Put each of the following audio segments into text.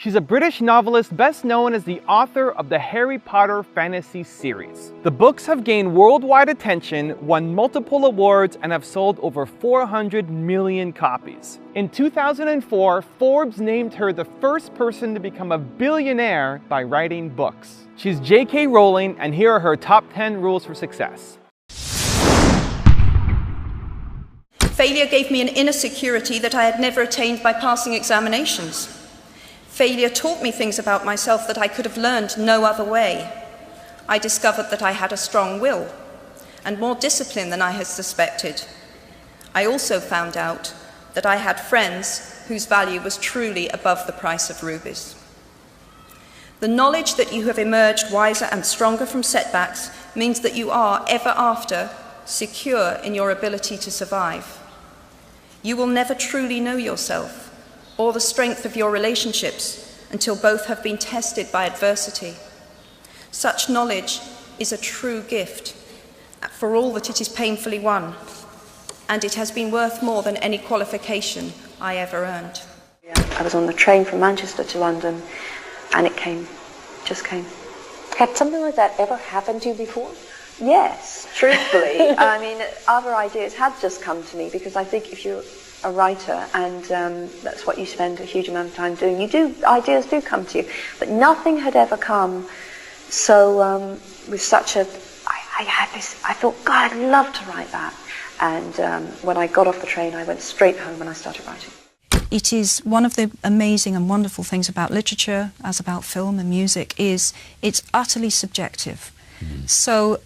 She's a British novelist best known as the author of the Harry Potter fantasy series. The books have gained worldwide attention, won multiple awards, and have sold over 400 million copies. In 2004, Forbes named her the first person to become a billionaire by writing books. She's J.K. Rowling, and here are her top 10 rules for success. Failure gave me an inner security that I had never attained by passing examinations. Failure taught me things about myself that I could have learned no other way. I discovered that I had a strong will and more discipline than I had suspected. I also found out that I had friends whose value was truly above the price of rubies. The knowledge that you have emerged wiser and stronger from setbacks means that you are, ever after, secure in your ability to survive. You will never truly know yourself or the strength of your relationships until both have been tested by adversity. Such knowledge is a true gift, for all that it is painfully won, and it has been worth more than any qualification I ever earned. I was on the train from Manchester to London, and it came, just came. Had something like that ever happened to you before? Yes, truthfully. I mean, other ideas had just come to me, because I think if you're a writer, and that's what you spend a huge amount of time doing, ideas do come to you, but nothing had ever come so with such a, I thought, God, I'd love to write that. And when I got off the train, I went straight home and I started writing. It is one of the amazing and wonderful things about literature, as about film and music, is it's utterly subjective. So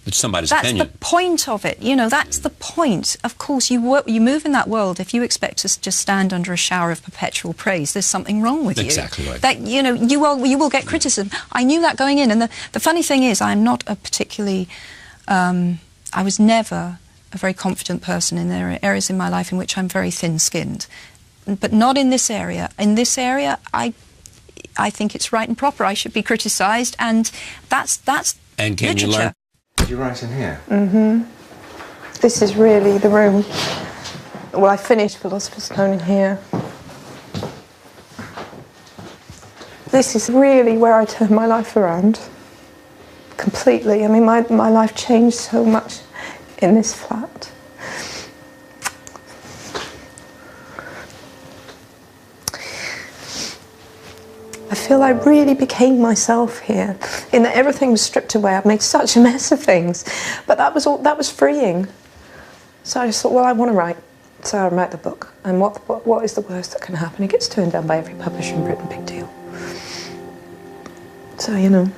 it's somebody's that's opinion. the point of it, you know, that's the point. Of course, you move in that world. If you expect to just stand under a shower of perpetual praise, there's something wrong with you. Exactly right. That, you know, you will get criticism. I knew that going in, and the funny thing is, I'm not a particularly, I was never a very confident person. In there are areas in my life in which I'm very thin-skinned, but not in this area. In this area, I think it's right and proper. I should be criticised, and that's and can literature. You learn? Did you write in here? This is really the room. Well, I finished Philosopher's Stone in here. This is really where I turned my life around. Completely. I mean, my life changed so much in this flat. I feel I really became myself here, in that everything was stripped away. I've made such a mess of things, but that was freeing. So I just thought, well, I want to write, so I write the book. And what is the worst that can happen? It gets turned down by every publisher in Britain, big deal. So, you know,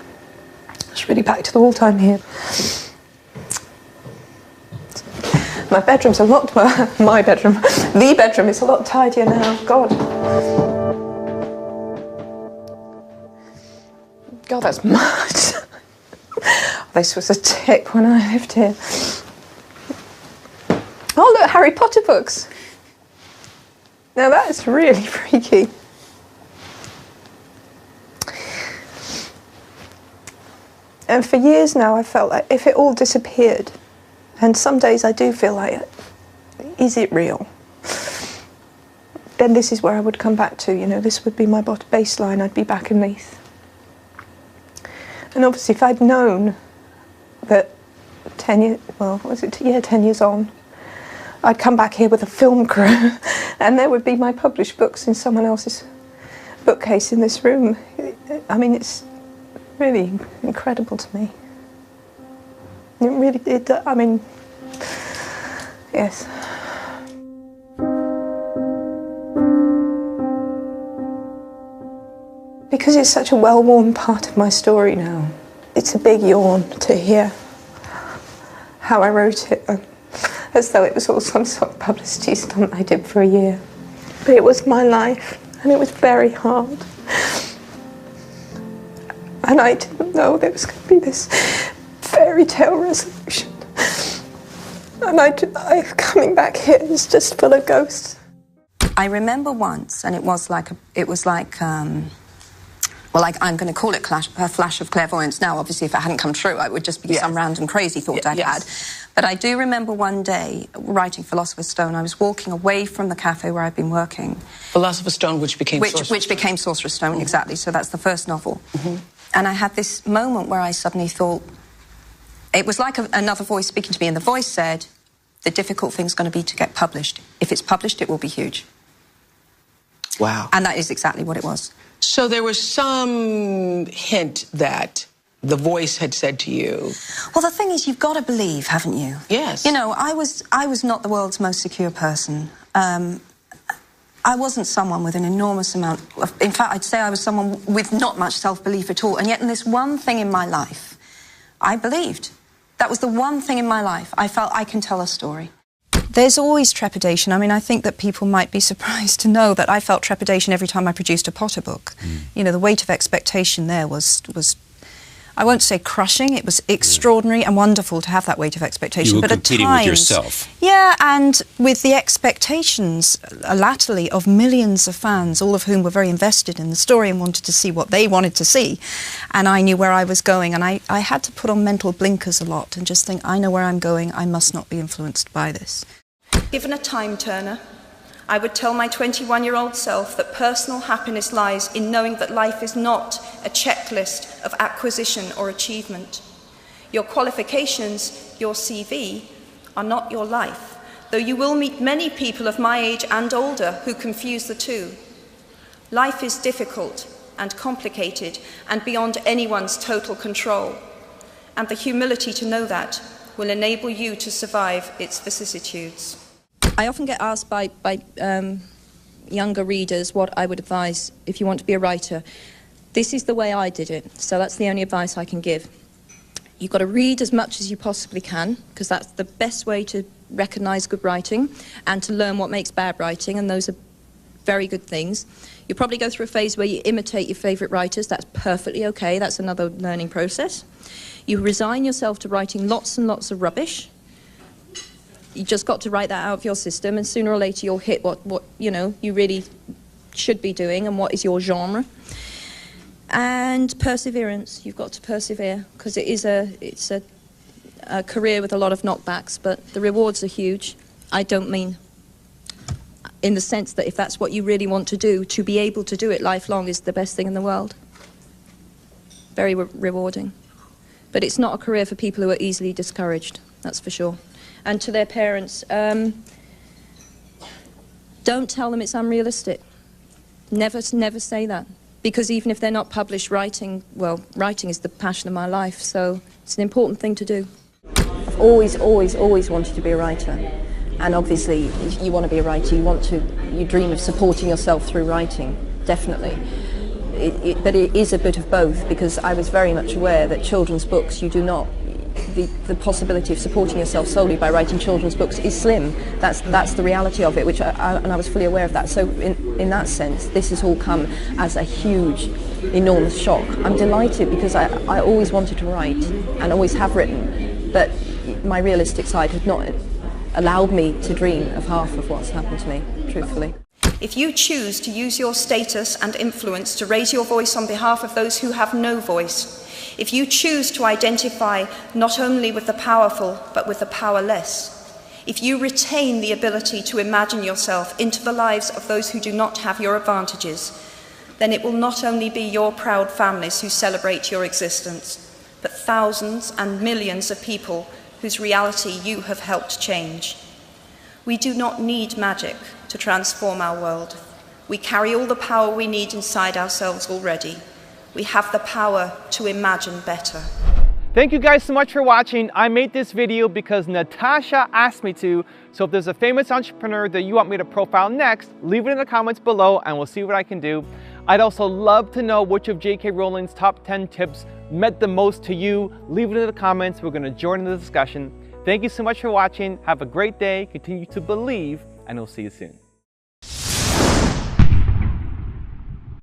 it's really back to the wall time here. My bedroom's a lot, my bedroom, the bedroom is a lot tidier now, God. God, that's much. This was a tip when I lived here. Oh, look, Harry Potter books. Now that's really freaky. And for years now, I felt like if it all disappeared, and some days I do feel like, is it real? Then this is where I would come back to, you know, this would be my baseline, I'd be back in Leith. And obviously, if I'd known that 10 years, well, was it? Yeah, 10 years on, I'd come back here with a film crew, and there would be my published books in someone else's bookcase in this room. I mean, it's really incredible to me. It really, I mean, yes. Because it's such a well-worn part of my story now, it's a big yawn to hear how I wrote it, as though it was all some sort of publicity stunt I did for a year. But it was my life, and it was very hard. And I didn't know there was going to be this fairy tale resolution. And coming back here is just full of ghosts. I remember once, and it was like well, like, I'm going to call it a flash of clairvoyance now. Obviously, if it hadn't come true, it would just be some random crazy thought I'd had. But I do remember one day, writing Philosopher's Stone, I was walking away from the cafe where I'd been working. Philosopher's Stone, which became Sorcerer's Stone, exactly. So that's the first novel. And I had this moment where I suddenly thought, it was like another voice speaking to me, and the voice said, the difficult thing's going to be to get published. If it's published, it will be huge. Wow. And that is exactly what it was. So there was some hint that the voice had said to you... Well, the thing is, you've got to believe, haven't you? Yes. You know, I was not the world's most secure person. I wasn't someone with an enormous amount of... In fact, I'd say I was someone with not much self-belief at all. And yet in this one thing in my life, I believed. That was the one thing in my life. I felt I can tell a story. There's always trepidation. I mean, I think that people might be surprised to know that I felt trepidation every time I produced a Potter book. You know, the weight of expectation there was I won't say crushing, it was extraordinary and wonderful to have that weight of expectation. You were but competing at times, with yourself. Yeah, and with the expectations, latterly, of millions of fans, all of whom were very invested in the story and wanted to see what they wanted to see. And I knew where I was going, and I had to put on mental blinkers a lot and just think, I know where I'm going, I must not be influenced by this. Given a time turner, I would tell my 21-year-old self that personal happiness lies in knowing that life is not a checklist of acquisition or achievement. Your qualifications, your CV, are not your life, though you will meet many people of my age and older who confuse the two. Life is difficult and complicated and beyond anyone's total control, and the humility to know that will enable you to survive its vicissitudes. I often get asked by younger readers what I would advise if you want to be a writer. This is the way I did it, so that's the only advice I can give. You've got to read as much as you possibly can, because that's the best way to recognise good writing and to learn what makes bad writing, and those are very good things. You'll probably go through a phase where you imitate your favourite writers. That's perfectly okay. That's another learning process. You resign yourself to writing lots and lots of rubbish. You just got to write that out of your system, and sooner or later you'll hit what you know you really should be doing and what is your genre. And perseverance. You've got to persevere, because it's a career with a lot of knockbacks, but the rewards are huge. I don't mean in the sense that if that's what you really want to do, to be able to do it lifelong is the best thing in the world. Very rewarding. But it's not a career for people who are easily discouraged, that's for sure. And to their parents, don't tell them it's unrealistic. Never say that. Because even if they're not published writing, well, writing is the passion of my life, so it's an important thing to do. I've always wanted to be a writer. And obviously, you want to be a writer, you dream of supporting yourself through writing, definitely. But it is a bit of both, because I was very much aware that children's books, you do not... The possibility of supporting yourself solely by writing children's books is slim. That's the reality of it, and I was fully aware of that. So in that sense, this has all come as a huge, enormous shock. I'm delighted, because I always wanted to write and always have written, but my realistic side had not allowed me to dream of half of what's happened to me, truthfully. If you choose to use your status and influence to raise your voice on behalf of those who have no voice, if you choose to identify not only with the powerful but with the powerless, if you retain the ability to imagine yourself into the lives of those who do not have your advantages, then it will not only be your proud families who celebrate your existence, but thousands and millions of people whose reality you have helped change. We do not need magic to transform our world. We carry all the power we need inside ourselves already. We have the power to imagine better. Thank you guys so much for watching. I made this video because Natasha asked me to, so if there's a famous entrepreneur that you want me to profile next, leave it in the comments below and we'll see what I can do. I'd also love to know which of J.K. Rowling's top 10 tips meant the most to you. Leave it in the comments. We're going to join in the discussion. Thank you so much for watching. Have a great day. Continue to believe, and we'll see you soon.